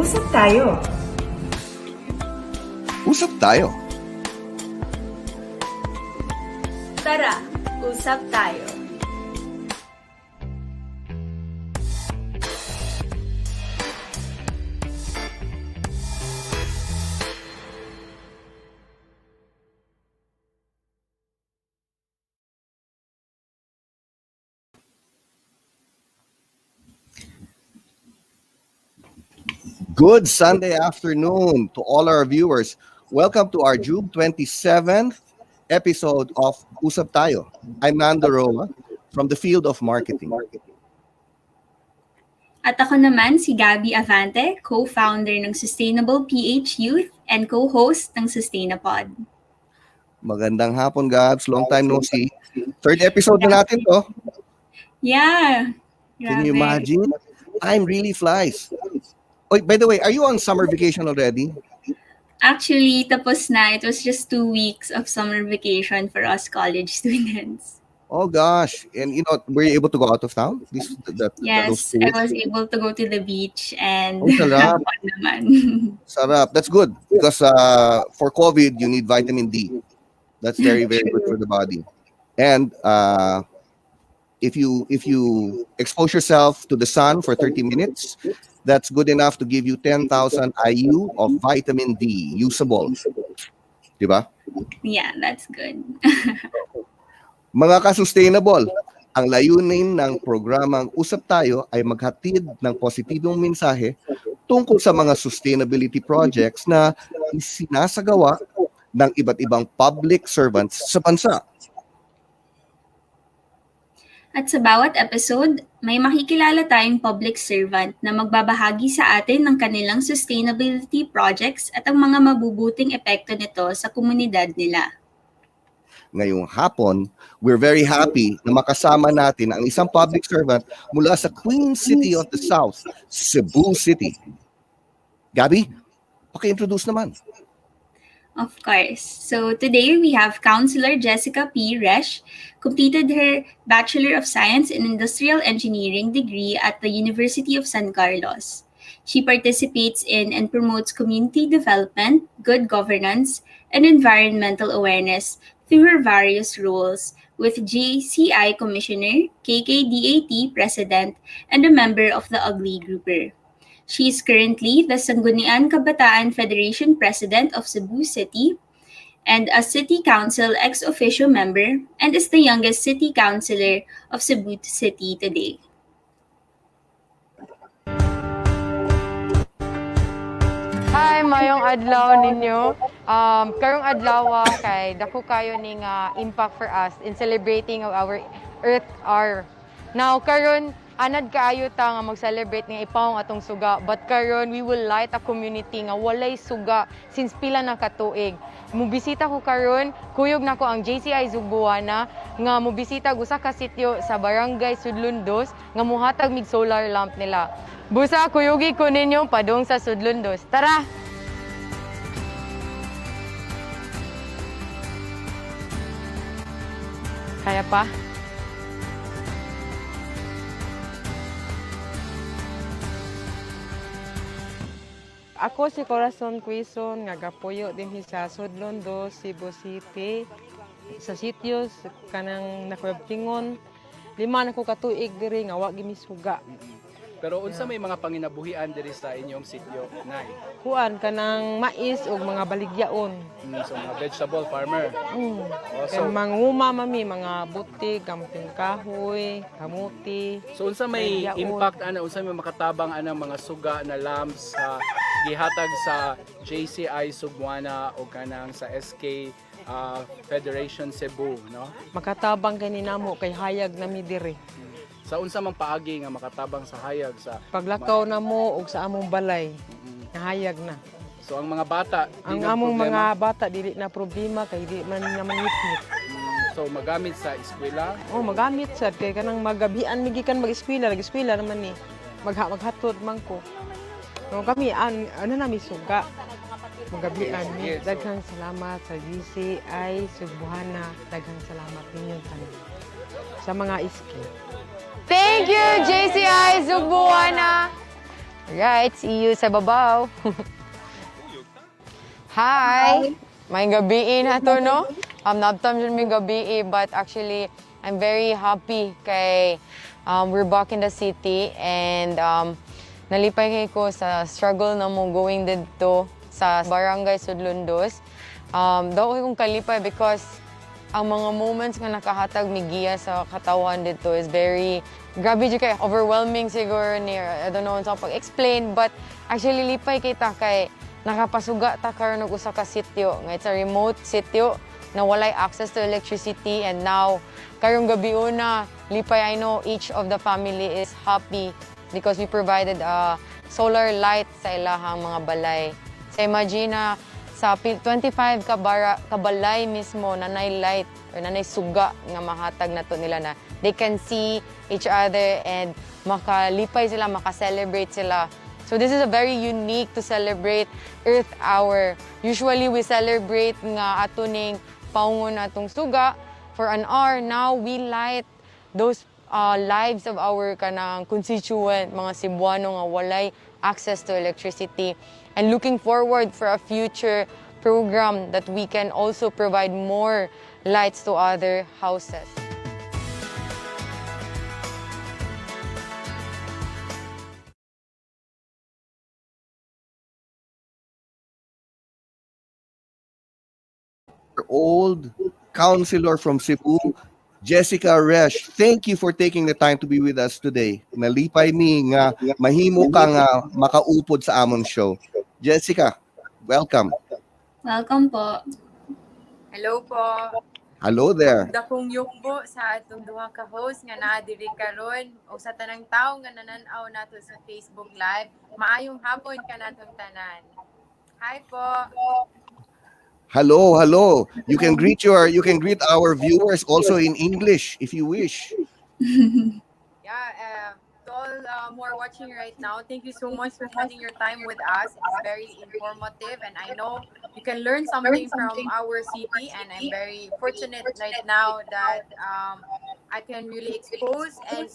Usap tayo. Usap tayo. Tara, usap tayo. Good Sunday afternoon to all our viewers. Welcome to our June 27th episode of Usap Tayo. I'm Nando from the field of marketing. At ako naman si Gabie Avante, co-founder ng Sustainable PH Youth and co-host ng Sustainapod. Magandang hapon, Gabs. Long time no see. Third episode na natin to. Yeah. Can you imagine? Time really flies. Oh, by the way, are you on summer vacation already? Actually, tapos na. It was just 2 weeks of summer vacation for us college students. Oh gosh. And were you able to go out of town? Yes, I was able to go to the beach and sarap. fun naman. Sarap. That's good because for COVID, you need vitamin D. That's very, very good for the body. And if you expose yourself to the sun for 30 minutes, that's good enough to give you 10,000 IU of vitamin D, usable. Diba? Yeah, that's good. Mga ka-sustainable, ang layunin ng programang Usap Tayo ay maghatid ng positibong mensahe tungkol sa mga sustainability projects na sinasagawa ng iba't ibang public servants sa bansa. At sa bawat episode, may makikilala tayong public servant na magbabahagi sa atin ng kanilang sustainability projects at ang mga mabubuting epekto nito sa komunidad nila. Ngayong hapon, we're very happy na makasama natin ang isang public servant mula sa Queen City of the South, Cebu City. Gabie, paki-introduce naman. Of course. So today we have Councilor Jessica P. Resch, completed her Bachelor of Science in Industrial Engineering degree at the University of San Carlos. She participates in and promotes community development, good governance, and environmental awareness through her various roles with JCI Commissioner, KKDAT President, and a member of the Ugly Grouper. She is currently the Sangguniang Kabataan Federation President of Cebu City and a City Council Ex-Officio member and is the youngest City Councilor of Cebu City today. Hi, mayong adlaw ninyo. Karong adlaw kay dako kayo ning impact for us in celebrating of our Earth Hour. Now karon anad kaayo ta nga mag-celebrate ng ipawong atong suga, but karon we will light a community nga walay suga since pila na katuig. Mubisita ko karon, kuyog nako ang JCI Zubuana nga mubisita usa ka sitio sa Barangay Sudlundos nga muhatag mig solar lamp nila. Busa kuyugi ko ninyo padung sa Sudlundos. Tara! Kaya pa? Ako si Corazon Quezon, nga gapuyo din sa Sudlundos, Cebu City. Sa sitios kanang nakabtingon, 5 na ko katuig diri nga wa gimi suga. Pero unsa may mga panginabuhian diri sa inyong sitio, Nay? Kuan kanang mais ug mga baligyaon. So mga vegetable farmer. So manguma mami mga butik, kamuting kahoy, kamuti. So unsa may baligyaon. impact unsa may makatabang anang mga suga na lamps sa gihatag sa JCI Sugbuana o kanang sa SK Federation Cebu, no? Makatabang kani namo kay hayag nami diri. Sa unsa mang paagi nga makatabang sa hayag sa Paglakaw namo og sa among balay, hayag na. So ang mga bata, Ang among mga bata dili na problema kay di man naman ngit-ngit. so magamit sa eskwela. Oh, magamit sad kay kanang magabian migikan mag-eskwela, nag-eskwela naman ni. Maghatod man ko. No kami ano na mi suga. Magabian ni. Yes, Daghang salamat sa GCI Subuana. Daghang salamat ninyo tanan sa mga iski. Thank you, JCI Subuana! Right, see you sa babaw. Hi! May gabi na to, no? Nabtam dyan may gabi, but actually, I'm very happy kay we're back in the city and nalipay kay ko sa struggle na mo going dito sa Barangay Sudlundos. Daw kong kalipay because ang mga moments nga nakahatag migiya sa katawan dito is very grabe kay overwhelming siguro ni I don't know sa pag-explain, but actually lipay kita kay nakapasuga ta karon og usa ka sitio nga it's a remote sitio na walay access to electricity, and now karong gabi una lipay I know each of the family is happy because we provided a solar light sa ilahang mga balay. So imagine na sa 25 kabalay mismo nanay light or nanay suga nga mahatag nato nila na they can see each other and makalipay sila, maka-celebrate sila. So this is a very unique to celebrate Earth Hour. Usually we celebrate nga ato ning paungon atong suga for an hour. Now we light those lives of our kanang constituent, mga Cebuano nga walay access to electricity, and looking forward for a future program that we can also provide more lights to other houses. Old councilor from Cebu, Jessica Resch. Thank you for taking the time to be with us today. Nalipay mi nga mahimo ka nga makaupod sa amon show. Jessica, welcome. Welcome po. Hello po. Hello there. Dakong yukbo sa atong duha ka host nga naa diri karon o sa tanang tawo nga nanan-aw nato sa Facebook Live. Maayong hapon kanatong tanan. Hi po. Hello, hello. You can greet our viewers also in English if you wish. Yeah, to all who are watching right now, thank you so much for spending your time with us. It's very informative, and I know you can learn something from our city, and I'm very fortunate right now that I can really expose and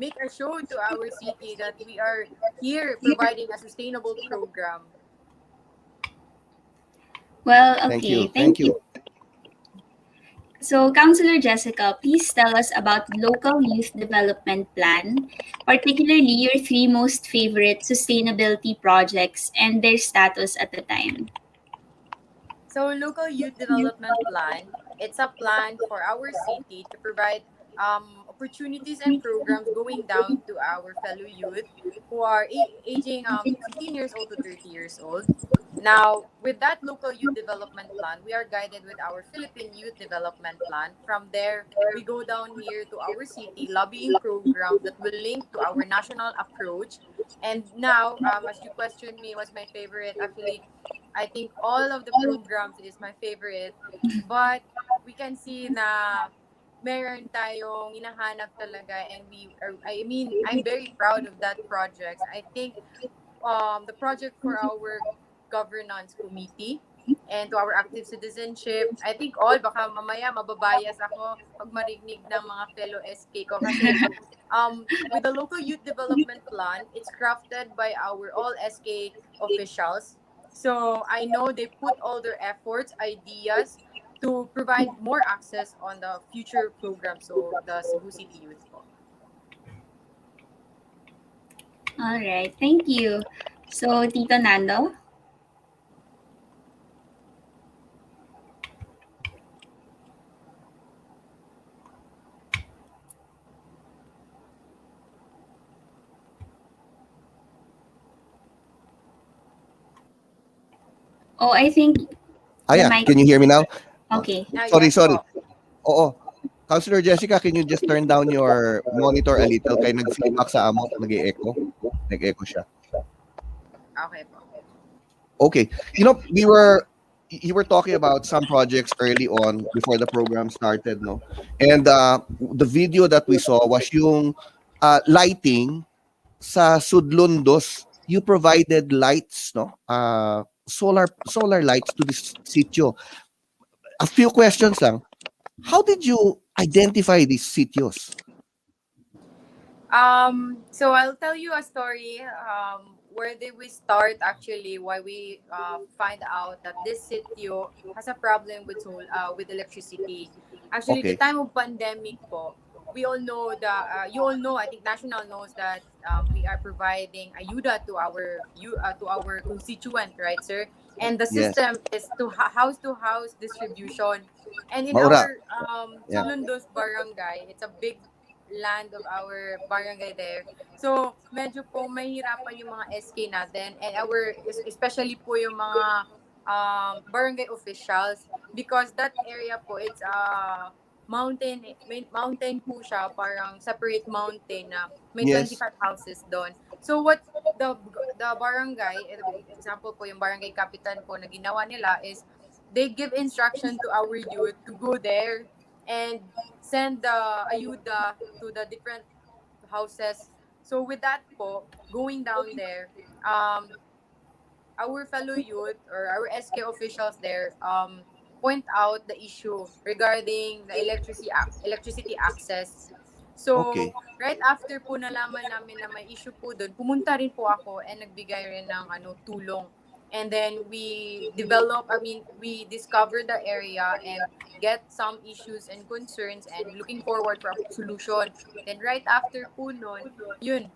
make a show to our city that we are here providing a sustainable program. Well, Thank okay. you. Thank you. So, Councilor Jessica, please tell us about Local Youth Development Plan, particularly your three most favorite sustainability projects and their status at the time. So, Local Youth Development Plan, it's a plan for our city to provide opportunities and programs going down to our fellow youth who are aging 15 years old to 30 years old. Now, with that Local Youth Development Plan, we are guided with our Philippine Youth Development Plan. From there, we go down here to our city lobbying program that will link to our national approach. And now, as you questioned me, what's my favorite? Actually, I think all of the programs is my favorite. But we can see na meron tayong hinahanap talaga, and I'm very proud of that project. I think the project for our governance committee and to our active citizenship, I think all, baka mamaya mababayas ako pag marinig ng mga fellow SK ko kasi with the Local Youth Development Plan, it's crafted by our all SK officials. So I know they put all their efforts, ideas to provide more access on the future programs of the Cebu City Youth. All right, thank you. So, Tito Nando? Oh, I think Yeah. Can you hear me now? Okay. Sorry. Oo. Councilor Jessica, can you just turn down your monitor a little? Kaya nag-feedback sa amo, nag-echo. Nag-echo siya. Okay po. Okay. You were talking about some projects early on before the program started, no? And the video that we saw was yung lighting sa Sudlundos. You provided lights, no? Solar lights to this sitio. A few questions lang. How did you identify these sitios? So I'll tell you a story. Where did we start actually? Why we find out that this sitio has a problem with with electricity. Actually, the Okay. time of pandemic po, we all know that you all know. I think national knows that we are providing ayuda to to our constituent, right, sir? And the Yes. system is to house distribution. And in Maura. our Yeah. Sudlundos barangay, it's a big land of our barangay there. So, medyo po mahirapan yung mga SK natin and especially po yung mga barangay officials because that area po, it's mountain po siya, parang separate mountain na may Yes. 25 houses doon. So, what the the barangay, example po yung barangay kapitan po na ginawa nila is they give instruction to our youth to go there and send the ayuda to the different houses. So with that po, going down there, our fellow youth or our SK officials there point out the issue regarding the electricity access. So, Okay. right after po nalaman namin na may issue po doon, pumunta rin po ako and nagbigay rin ng tulong. And then we discovered the area and get some issues and concerns and looking forward for a solution. Then right after po noon, yun,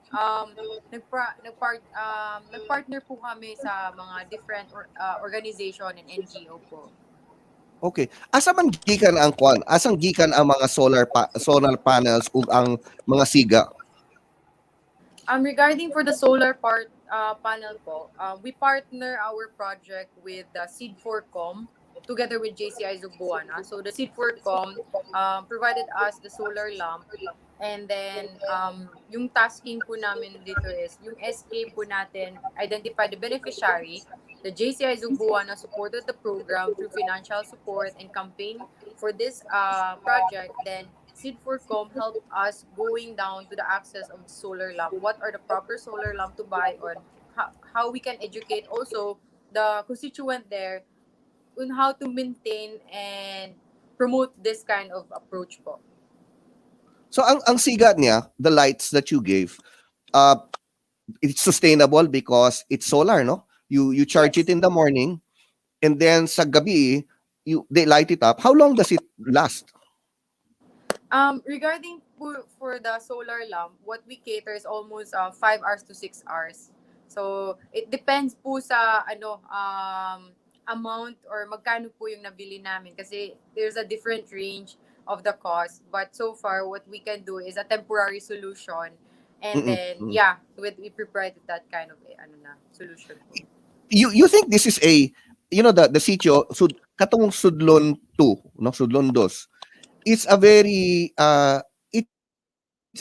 nagpartner po kami sa mga different organization and NGO po. Okay. Asa man gikan ang kwan? Asang gikan ang mga solar panels ug ang mga siga? Regarding for the solar panel po, we partner our project with the Seed4Com together with JCI Zugbuana. So the Seed4Com provided us the solar lamp. And then, yung tasking po namin dito is, yung SK po natin, identify the beneficiary. The JCI Zugbuana supported the program through financial support and campaign for this project. Then, Seed4Com helped us going down to the access of the solar lamp. What are the proper solar lamp to buy, or how we can educate also the constituent there on how to maintain and promote this kind of approach po. So ang siga niya, the lights that you gave, uh it's sustainable because it's solar, no? You charge it Yes. in the morning and then sa gabi they light it up. How long does it last? Regarding for the solar lamp, what we cater is almost 5 hours to 6 hours. So it depends po sa amount or magkano po yung nabili namin kasi there's a different range of the cost. But so far, what we can do is a temporary solution, and Mm-mm, then mm. we provided that kind of solution po. You think this is a, the sitio katong Sudlon 2, no, Sudlon 2, it's a very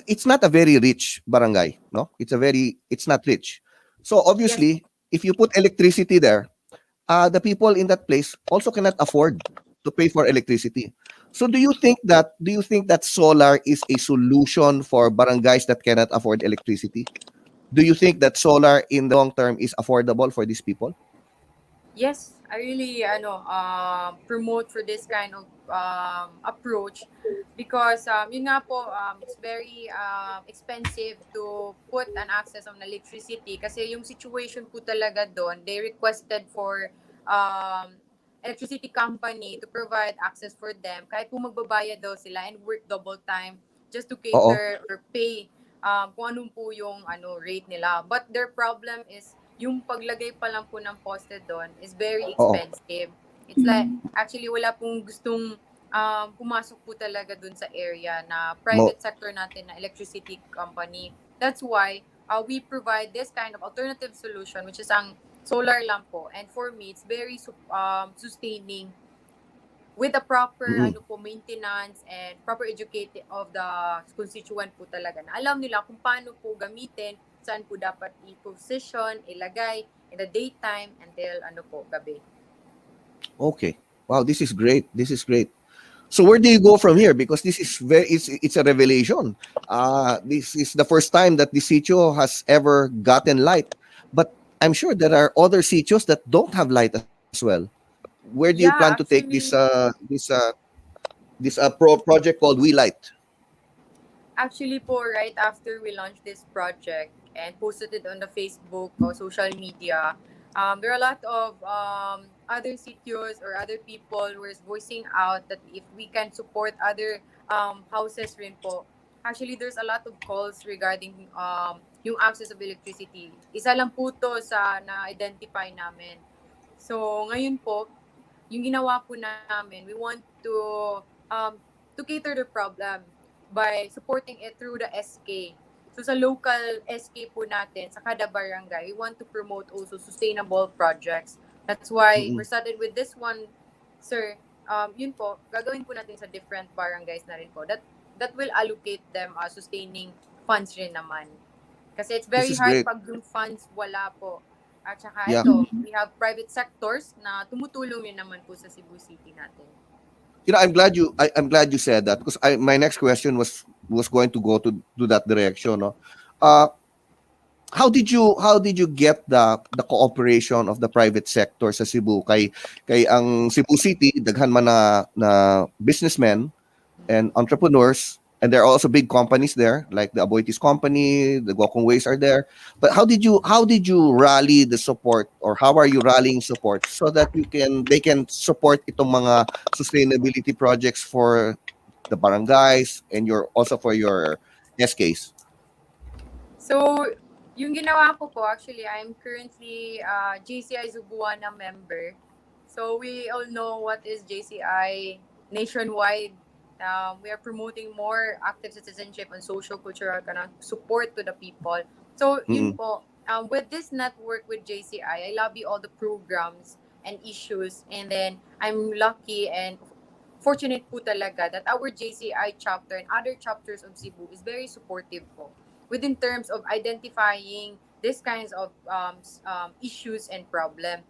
it's not a very rich barangay, no? It's not rich. So Yes. obviously, if you put electricity there, the people in that place also cannot afford to pay for electricity. So do you think that solar is a solution for barangays that cannot afford electricity? Do you think that solar in the long term is affordable for these people? Yes, I really promote for this kind of approach because yun nga po, it's very expensive to put an access on electricity kasi yung situation po talaga doon, they requested for electricity company to provide access for them kahit po magbabayad daw sila and work double time just to Oo. cater or pay kung anong po yung rate nila. But their problem is yung paglagay pa lang po ng poste doon is very Oo. expensive. It's like, actually, wala pong gustong pumasok po talaga doon sa area na Mo private sector natin na electricity company. That's why we provide this kind of alternative solution, which is ang solar lamp po. And for me, it's very sustaining with the proper mm. maintenance and proper education of the constituent po talaga na alam nila kung paano po gamitin, saan po dapat i-position, ilagay in the daytime until gabi. Okay. Wow, this is great. This is great. So where do you go from here? Because this is it's a revelation. This is the first time that the sitio has ever gotten light. But I'm sure there are other sitios that don't have light as well. Where do you plan to Yeah, take this actually, project called We Light? Actually po, right after we launched this project and posted it on the Facebook or social media, there are a lot of other sitios or other people who is voicing out that if we can support other houses rin po. Actually, there's a lot of calls regarding yung access of electricity. Isa lang po to sa na-identify namin. So, ngayon po, yung ginawa po namin, we want um, to cater the problem by supporting it through the SK. So sa local SK po natin, sa kada barangay, we want to promote also sustainable projects. That's why Mm-mm. we're started with this one, sir. Yun po, gagawin po natin sa different barangays na rin po. That will allocate them sustaining funds rin naman. Kasi it's This very is hard great. pag yung funds wala po. At saka Yeah. ito, we have private sectors na tumutulong din naman po sa Cebu City natin. I'm glad you said that because my next question was going to go to that direction. No, uh, how did you get the cooperation of the private sector sa Cebu? Kay ang Cebu City daghan man na businessmen and entrepreneurs, and there are also big companies there like the Aboitiz company, the Gokong Ways are there. But how did you rally the support, or how are you rallying support so that they can support itong mga sustainability projects for the barangays and your also for your SKs? So, yung ginawa ko po, actually, I'm currently JCI Zubuana member. So, we all know what is JCI nationwide. We are promoting more active citizenship and social cultural support to the people. So, yun Mm-mm. po, with this network with JCI, I lobby all the programs and issues. And then, I'm lucky and fortunate po talaga that our JCI chapter and other chapters of Cebu is very supportive po within terms of identifying these kinds of issues and problem.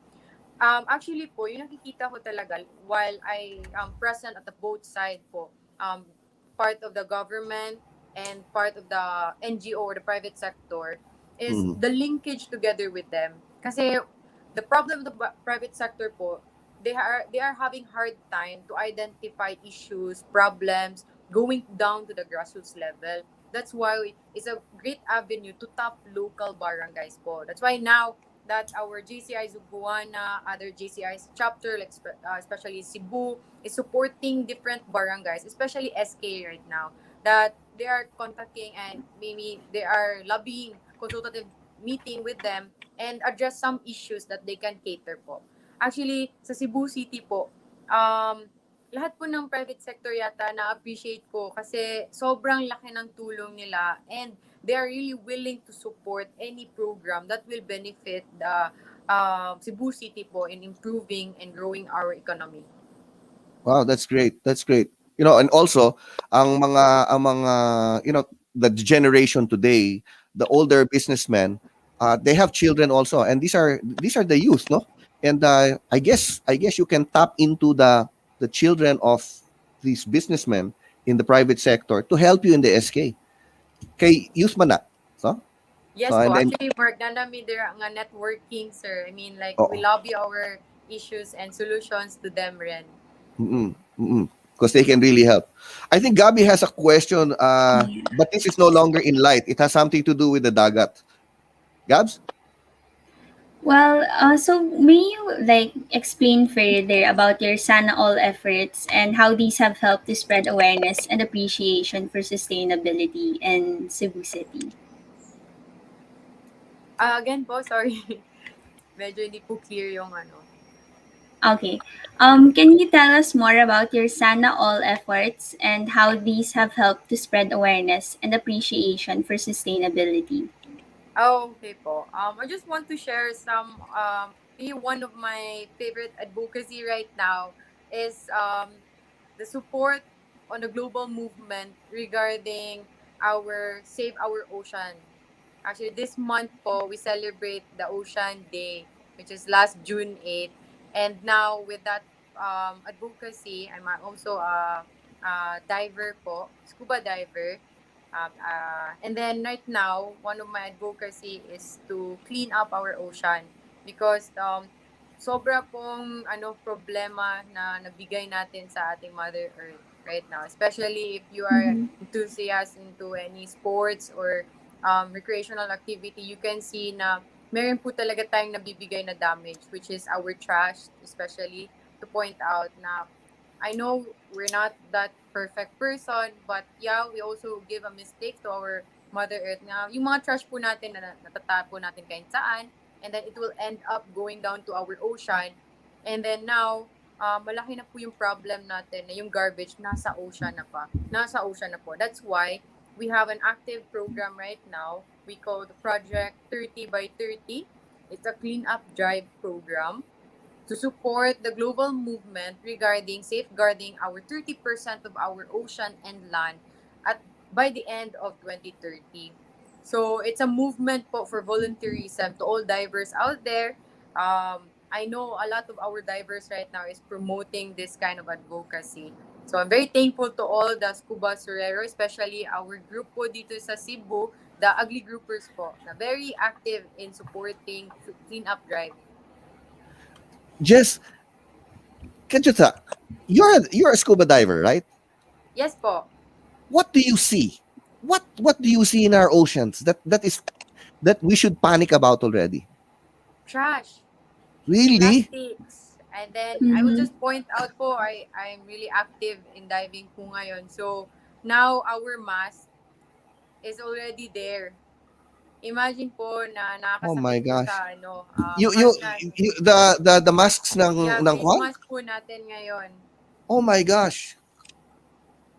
Actually po, yung nakikita ko talaga while I am present at the both side po, um, part of the government and part of the NGO or the private sector, is Mm-mm. the linkage together with them. Kasi the problem of the private sector po, they are having hard time to identify issues, problems, going down to the grassroots level. That's why it's a great avenue to tap local barangays po. That's why now that our GCI Zubuana, other GCI's chapter, like especially Cebu, is supporting different barangays, especially SK right now, that they are contacting and maybe they are lobbying consultative meeting with them and address some issues that they can cater po. Actually, sa Cebu City po, lahat po ng private sector yata na-appreciate ko kasi sobrang laki ng tulong nila and they are really willing to support any program that will benefit the Cebu City po in improving and growing our economy. Wow, that's great. That's great. And also ang mga the generation today, the older businessmen, they have children also, and these are the youth, no? And I guess you can tap into the children of these businessmen in the private sector to help you in the SK. Kay youth man na, so Yes and po, then actually Mark, nandami there nga networking, sir. I mean, like, we oh, lobby our issues and solutions to them rin. mm-mm, mm-mm, because they can really help. I think Gabie has a question, but this is no longer in light. It has something to do with the dagat. Gabs? Well, so may you like explain further about your Sana All efforts and how these have helped to spread awareness and appreciation for sustainability in Cebu City? Again po, sorry. Medyo hindi po clear yung ano. Okay. Can you tell us more about your Sana All efforts and how these have helped to spread awareness and appreciation for sustainability? Oh, okay po. I just want to share some, one of my favorite advocacy right now is the support on the global movement regarding our Save Our Ocean. Actually, this month po, we celebrate the Ocean Day, which is last June 8th. And now, with that advocacy, I'm also a diver po, scuba diver. And then right now, one of my advocacy is to clean up our ocean because sobra pong problema na nabigay natin sa ating Mother Earth. right now. Especially if you are Mhm. enthusiast into any sports or recreational activity, you can see na meron po talaga tayong nabibigay na damage, which is our trash, especially to point out na I know we're not that perfect person, but yeah, we also give a mistake to our Mother Earth na yung mga trash po natin na natatapo natin kahit saan, and then it will end up going down to our ocean. And then now, malaki na po yung problem natin na yung garbage nasa ocean na pa. Nasa ocean na po. That's why we have an active program right now. We call the Project 30 by 30. It's a clean up drive program to support the global movement regarding safeguarding our 30% of our ocean and land at by the end of 2030. So it's a movement po for volunteerism to all divers out there. I know a lot of our divers right now is promoting this kind of advocacy. So I'm very thankful to all the scuba surero, especially our group po dito sa Cebu, the Ugly Groupers po, na very active in supporting clean up drive. Just Kanchuta, you're a scuba diver, right? Yes po. What do you see? What do you see in our oceans that we should panic about already? Trash, Really? plastics. And then I would Mhm. just point out po, I'm really active in diving po ngayon. So now our mask is already there. Imagine po na Oh nakakasakit my po gosh. sa ano, You you, mask na, you the masks yeah, ng face kwan? mask po natin ngayon. Oh my gosh.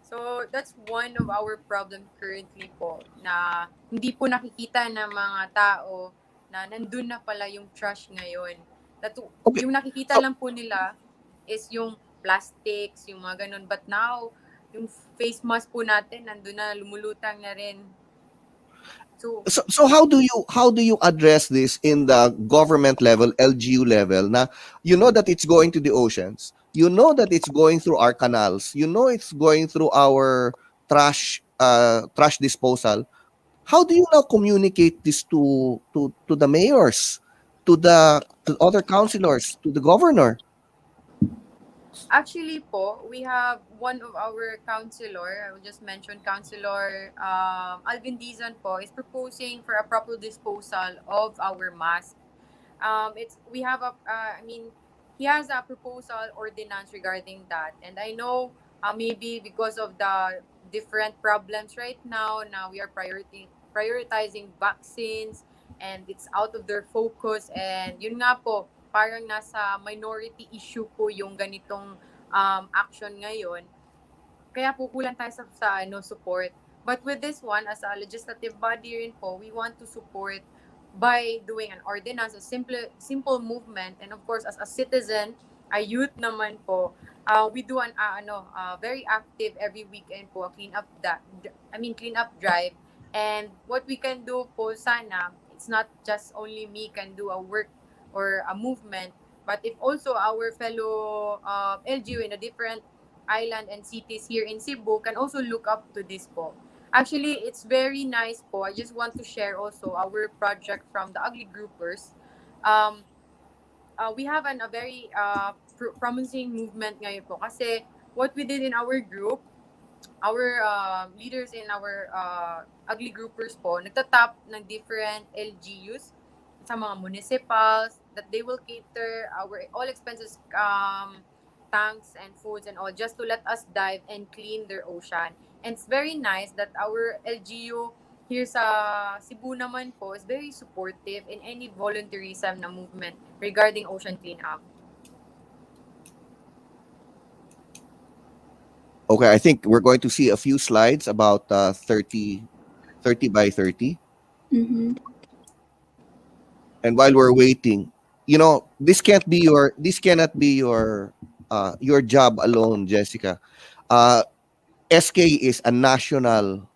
So that's one of our problem currently po na hindi po nakikita ng mga tao na nandun na pala yung trash ngayon. Okay. Yung nakikita So lang po nila is yung plastics, yung mga ganun. But now, yung face mask po natin, nandun na, lumulutang na rin. So, so how do you address this in the government level, LGU level? Na you know that it's going to the oceans. You know that it's going through our canals. You know it's going through our trash disposal. How do you now communicate this to the mayors, to other councilors, to the governor? actually po, we have one of our counselor, I will just mention Councilor Alvin Dizon po, is proposing for a proper disposal of our mask. It's we have a I mean he has a proposal ordinance regarding that, and I know maybe because of the different problems right now we are prioritizing vaccines, and it's out of their focus, and yun nga po parang nasa minority issue po yung ganitong action ngayon, kaya po kulang tayo sa ano, support. But with this one, as a legislative body rin po, we want to support by doing an ordinance, a simple movement, and of course, as a citizen, a youth naman po, we do an very active every weekend po, a clean up drive. And what we can do po sana, it's not just only me can do a work or a movement, but if also our fellow LGU in a different island and cities here in Cebu can also look up to this po. Actually, it's very nice po. I just want to share also our project from the Ugly Groupers. Um, we have a very promising movement ngayon po kasi what we did in our group, our leaders in our ugly groupers po, nagtatap ng different LGUs sa mga municipals that they will cater our all expenses, tanks and foods and all, just to let us dive and clean their ocean. And it's very nice that our LGU here sa Cebu naman po is very supportive in any volunteerism na movement regarding ocean cleanup. Okay, I think we're going to see a few slides about 30 by 30. Mhm. And while we're waiting, this cannot be your job alone, Jessica. Uh, SK is a national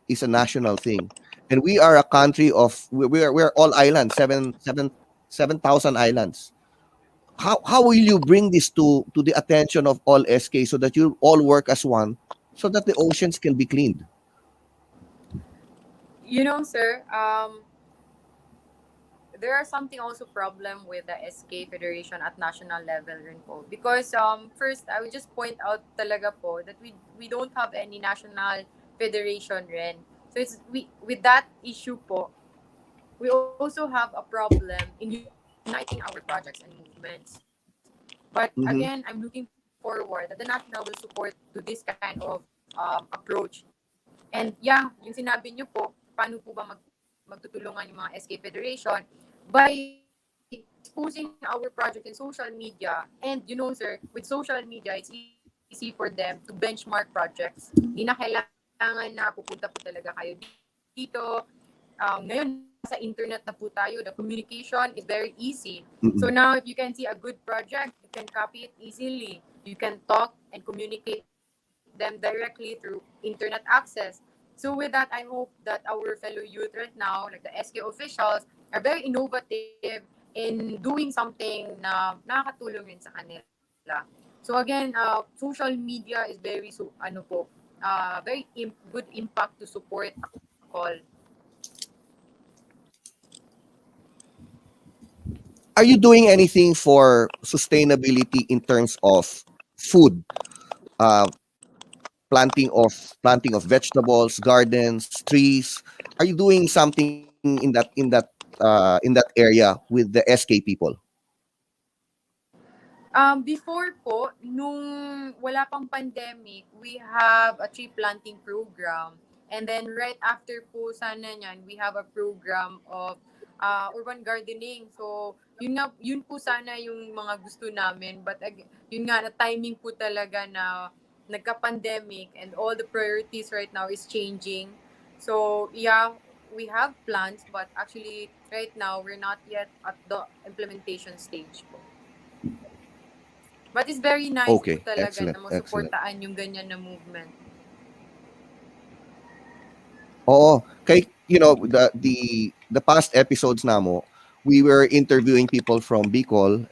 thing, and we are a country of we're all islands, 7,000 islands. How will you bring this to the attention of all SK so that you all work as one, so that the oceans can be cleaned? You know, sir, there are something also problem with the SK Federation at national level rin po. Because first, I would just point out talaga po that we don't have any national federation rin. So it's with that issue po, we also have a problem in uniting our projects and movements. But again, I'm Mm-hmm. looking forward that the national will support to this kind of approach. And yeah, yung sinabi niyo po, paano po ba magtutulungan yung mga SK Federation? By exposing our project in social media. And you know, sir, with social media, it's easy for them to benchmark projects. Hindi na kailangan na pupunta po talaga kayo dito. Ngayon, nasa internet na po tayo. The communication is very easy. So now, if you can see a good project, you can copy it easily. You can talk and communicate them directly through internet access. So with that, I hope that our fellow youth right now, like the SK officials, are very innovative in doing something na nakakatulong rin sa kanila. So again, social media is very good impact to support a call. Are you doing anything for sustainability in terms of food? Uh, planting of vegetables, gardens, trees. Are you doing something in that area with the SK people? Before po, nung wala pang pandemic, we have a tree planting program. And then right after po sana niyan, we have a program of urban gardening. So, yun po sana yung mga gusto namin. But yun nga, na timing po talaga na nagka-pandemic and all the priorities right now is changing. So, yeah, we have plans, but actually right now, we're not yet at the implementation stage po. But it's very nice po Okay, talaga excellent, na excellent. masuportaan yung ganyan na movement. Oo, kay the past episodes namo, we were interviewing people from Bicol,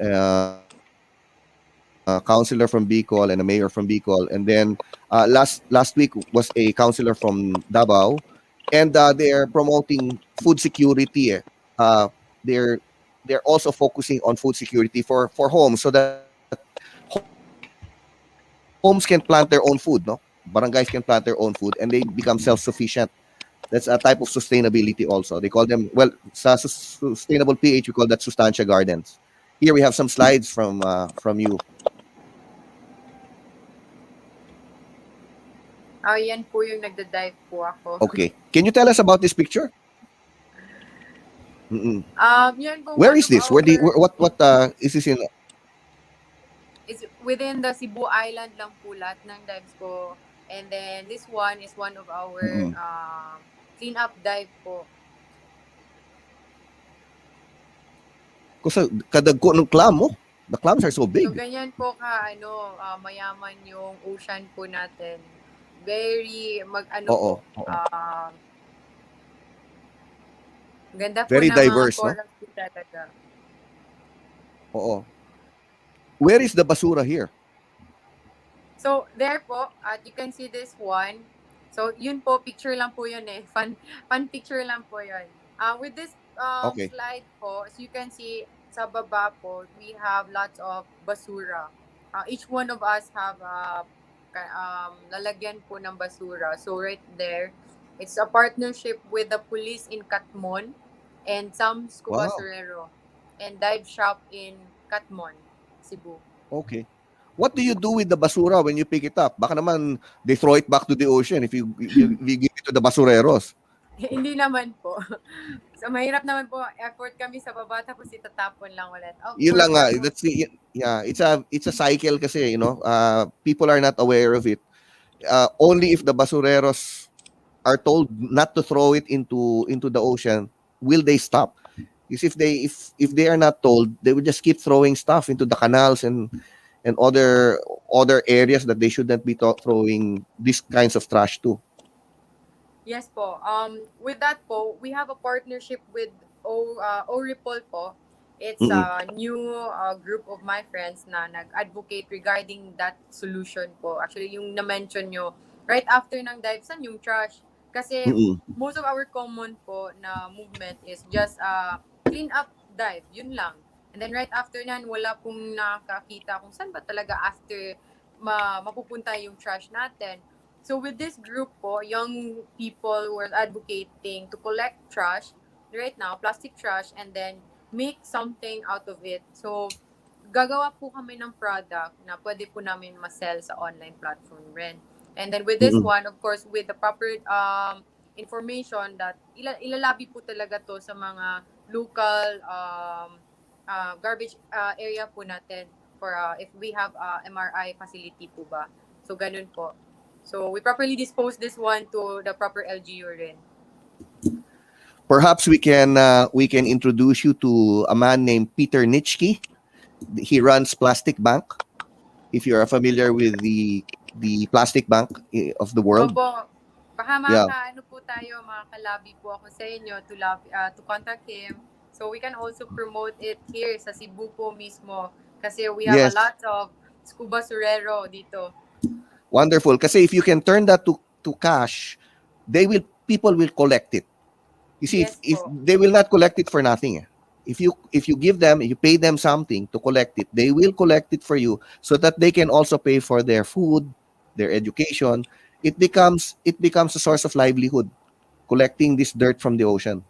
councilor from Bicol and a mayor from Bicol, and then last week was a councilor from Davao, and they're promoting food security. Uh, they're they're also focusing on food security for homes so that homes can plant their own food, no? Barangays can plant their own food and they become self-sufficient. That's a type of sustainability also. They call them, well, sa sustainable PH, we call that Sustancia Gardens. Here we have some slides from you. Yan po yung nagda-dive po ako. Okay. Can you tell us about this picture? Mm-mm. Yan po Where one is of this? our, What is this in? is within the Cebu Island lang po lahat ng dives ko. And then this one is one of our Mm-mm. clean-up dive po. Kasi kadagko ng clam mo. The clams are so So big. ganyan po mayaman yung ocean po natin. Very Oo. ganda po Very ng mga diverse, no? corals po talaga. Oo. Where is the basura here? So, there po, at you can see this one. So, yun po, picture lang po yun eh. Fun picture lang po yun. With this Okay. slide po, as you can see, sa baba po, we have lots of basura. Each one of us have lalagyan po ng basura. So, right there, it's a partnership with the police in Katmon and some scuba Wow. surero and dive shop in Katmon, Cebu. Okay. What do you do with the basura when you pick it up? Baka naman they throw it back to the ocean if you give it to the basureros. Hindi naman po. So, mahirap naman po. Effort kami sa baba, tapos itatapon lang ulit. Yun lang nga. Yeah, it's a cycle kasi, people are not aware of it. Only if the basureros are told not to throw it into the ocean, will they stop? Because if they are not told, they will just keep throwing stuff into the canals and other areas that they shouldn't be throwing these kinds of trash to. Yes po. With that po, we have a partnership with Oripol po. It's a new group of my friends na nag-advocate regarding that solution po. Actually, yung na-mention nyo, right after ng dive, san yung trash? Kasi most of our common po na movement is just clean up dive. Yun lang. And then right after nan, wala pong nakakita kung saan ba talaga after mapupunta yung trash natin. So with this group po, young people were advocating to collect trash right now, plastic trash, and then make something out of it. So gagawa po kami ng product na pwede po namin ma-sell sa online platform rin. And then with this Mm-mm. one, of course, with the proper information that ilalabi po talaga to sa mga local garbage area po natin for if we have MRI facility po ba. So ganun po. So we properly dispose this one to the proper LGU rin. Perhaps we can introduce you to a man named Peter Nitschke. He runs Plastic Bank. If you are familiar with the Plastic Bank of the world, Opo, baka yeah. ano po tayo, makakalabi po ako sa inyo to contact him. So we can also promote it here sa Cebu po mismo kasi we have a Yes, lot of scuba surero dito. wonderful. Kasi if you can turn that to cash, people will collect it. You see, Yes if po. they will not collect it for nothing. If you give them, you pay them something to collect it, they will collect it for you so that they can also pay for their food, their education. It becomes a source of livelihood, collecting this dirt from the ocean.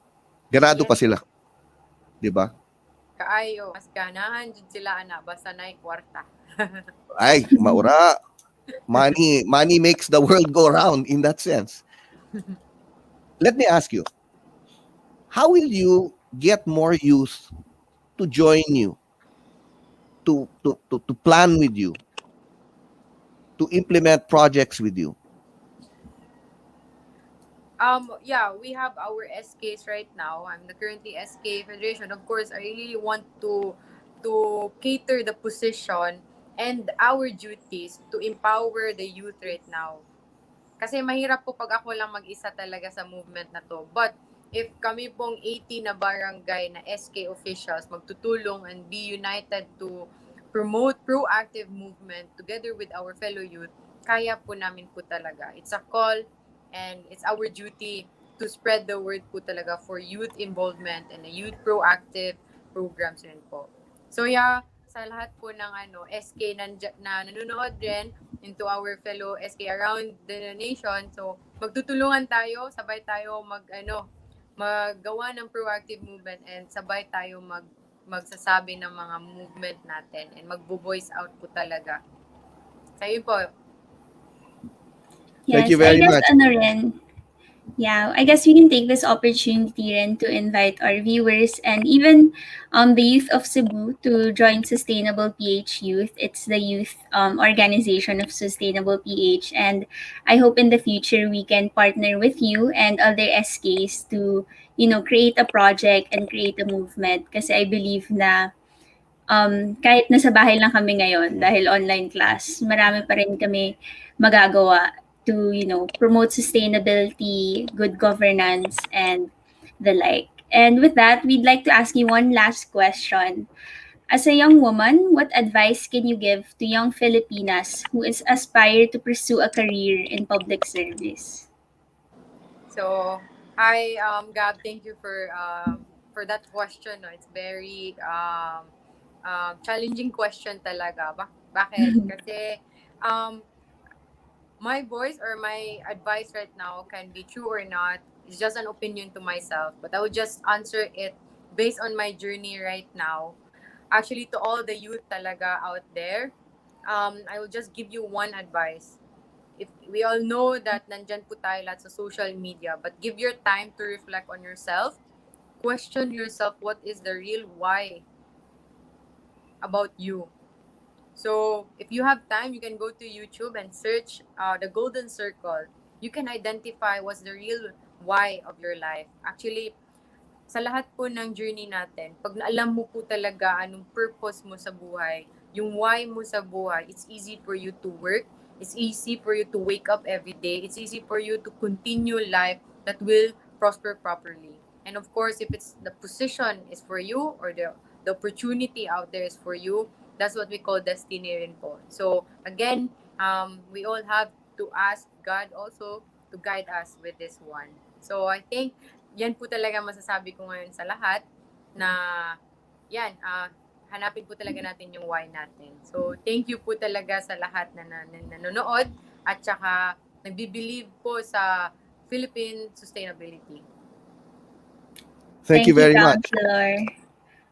Ganado pa Yes, sila, 'di ba? kaayo. Mas ganahan jud sila ana basta nay kwarta. Ay, maura. Money makes the world go round in that sense. Let me ask you, how will you get more youth to join you, to plan with you, to implement projects with you? Yeah, we have our SKs right now. I'm the currently SK Federation. Of course, I really want to cater the position and our duties to empower the youth right now. Kasi mahirap po pag ako lang mag-isa talaga sa movement na to. But if kami pong 80 na barangay na SK officials magtutulong and be united to promote proactive movement together with our fellow youth, kaya po namin po talaga. It's a call and it's our duty to spread the word po talaga for youth involvement and a youth proactive programs rin po. So yeah, sa lahat po ng SK na nanonood din, into our fellow SK around the nation. So, magtutulungan tayo, sabay tayo maggawa ng proactive movement and sabay tayo magsasabi ng mga movement natin and magbo-voice out po talaga. So, yun po. Thank Yes, you I very guess much. ano rin, yeah, I guess we can take this opportunity rin to invite our viewers and even the youth of Cebu to join Sustainable PH Youth. It's the youth organization of Sustainable PH, and I hope in the future we can partner with you and other SKs to create a project and create a movement. Kasi I believe na kahit nasa bahay lang kami ngayon dahil online class, marami pa rin kami magagawa to, promote sustainability, good governance, and the like. And with that, we'd like to ask you one last question. As a young woman, what advice can you give to young Filipinas who is aspire to pursue a career in public service? So, hi, Gab, thank you for that question. No? It's very challenging question talaga. Bakit? Kasi my voice or my advice right now can be true or not. It's just an opinion to myself, but I would just answer it based on my journey right now. Actually, to all the youth talaga out there, I will just give you one advice. If we all know that nandyan po tayo lahat sa social media, but give your time to reflect on yourself. Question yourself what is the real why about you. So if you have time, you can go to YouTube and search the golden circle. You can identify what's the real why of your life. Actually, sa lahat po ng journey natin, pag naalam mo po talaga anong purpose mo sa buhay, yung why mo sa buhay, it's easy for you to work. It's easy for you to wake up every day. It's easy for you to continue life that will prosper properly. And of course, if it's the position is for you or the opportunity out there is for you, that's what we call destiny rin po. So again, we all have to ask God also to guide us with this one. So I think yan po talaga masasabi ko ngayon sa lahat na yan, hanapin po talaga natin yung why natin. So, thank you po talaga sa lahat na nanonood at saka nagbi-believe po sa Philippine sustainability. Thank you very much. Counselor.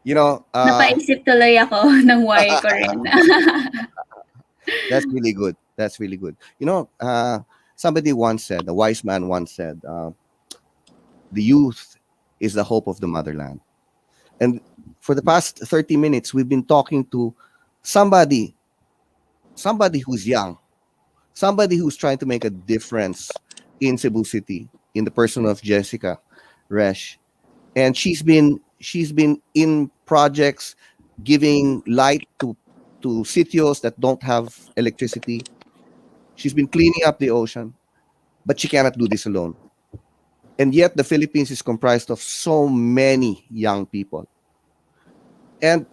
You know, Napaisip tuloy ako ng why ko rin. that's really good. That's really good. You know, somebody once said, a wise man once said, the youth is the hope of the motherland. And for the past 30 minutes, we've been talking to somebody who's young, somebody who's trying to make a difference in Cebu City, in the person of Jessica Resch. And she's been in projects giving light to sitios that don't have electricity. She's been cleaning up the ocean, but she cannot do this alone. And yet the Philippines is comprised of so many young people. And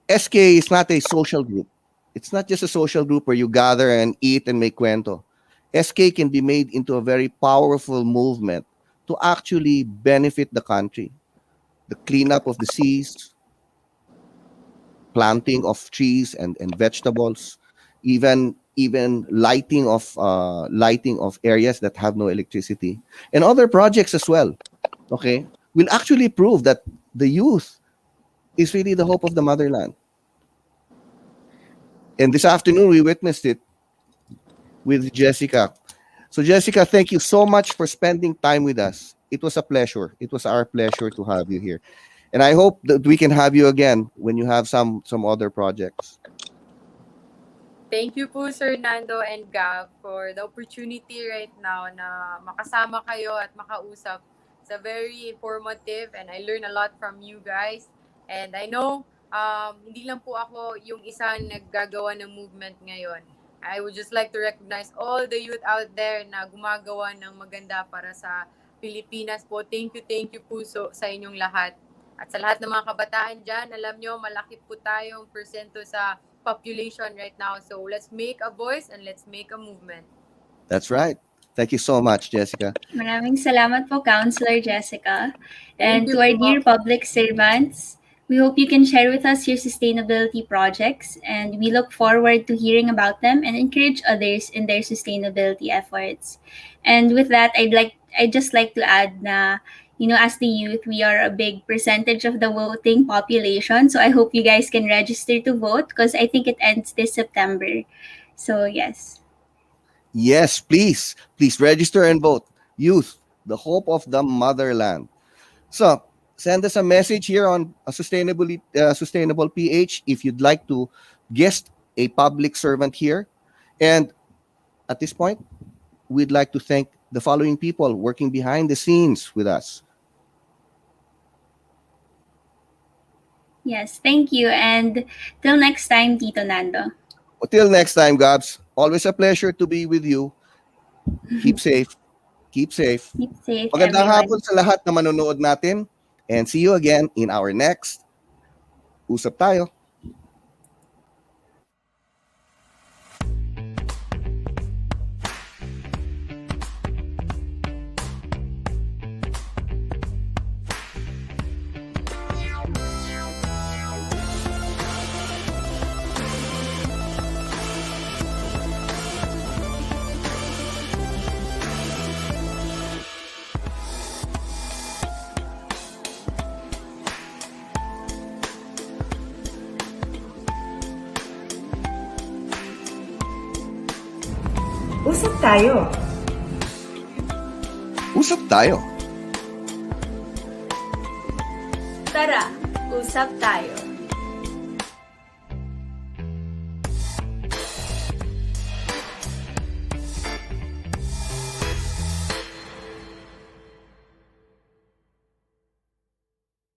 SK is not a social group. It's not just a social group where you gather and eat and make cuento. SK can be made into a very powerful movement to actually benefit the country. The cleanup of the seas, planting of trees and vegetables, even lighting of areas that have no electricity, and other projects as well, okay, will actually prove that the youth is really the hope of the motherland. And this afternoon we witnessed it with Jessica. So Jessica, thank you so much for spending time with us. It was a pleasure. It was our pleasure to have you here. And I hope that we can have you again when you have some other projects. Thank you po, Sir Nando and Gab, for the opportunity right now na makasama kayo at makausap. It's a very informative and I learn a lot from you guys. And I know, hindi lang po ako yung isa naggagawa ng movement ngayon. I would just like to recognize all the youth out there na gumagawa ng maganda para sa Pilipinas po. Thank you po sa inyong lahat. At sa lahat ng mga kabataan dyan, alam nyo, malaki po tayong persento sa population right now. So let's make a voice and let's make a movement. That's right. Thank you so much, Jessica. Maraming salamat po, Councilor Jessica. And Thank to you our po. dear public servants, we hope you can share with us your sustainability projects, and we look forward to hearing about them and encourage others in their sustainability efforts. And with that, I'd just like to add na, you know, as the youth, we are a big percentage of the voting population. So I hope you guys can register to vote because I think it ends this September. So yes. Yes, please register and vote. Youth, the hope of the motherland. So send us a message here on a Sustainable PH if you'd like to guest a public servant here. And at this point, we'd like to thank the following people working behind the scenes with us. Yes, thank you. And till next time, Tito Nando. Until next time, Gabs, always a pleasure to be with you. Keep safe. Keep safe. Keep safe, Magandang everyone. hapon sa lahat na manonood natin. And see you again in our next Usap Tayo. Usap tayo. Usap tayo. Tara, usap tayo.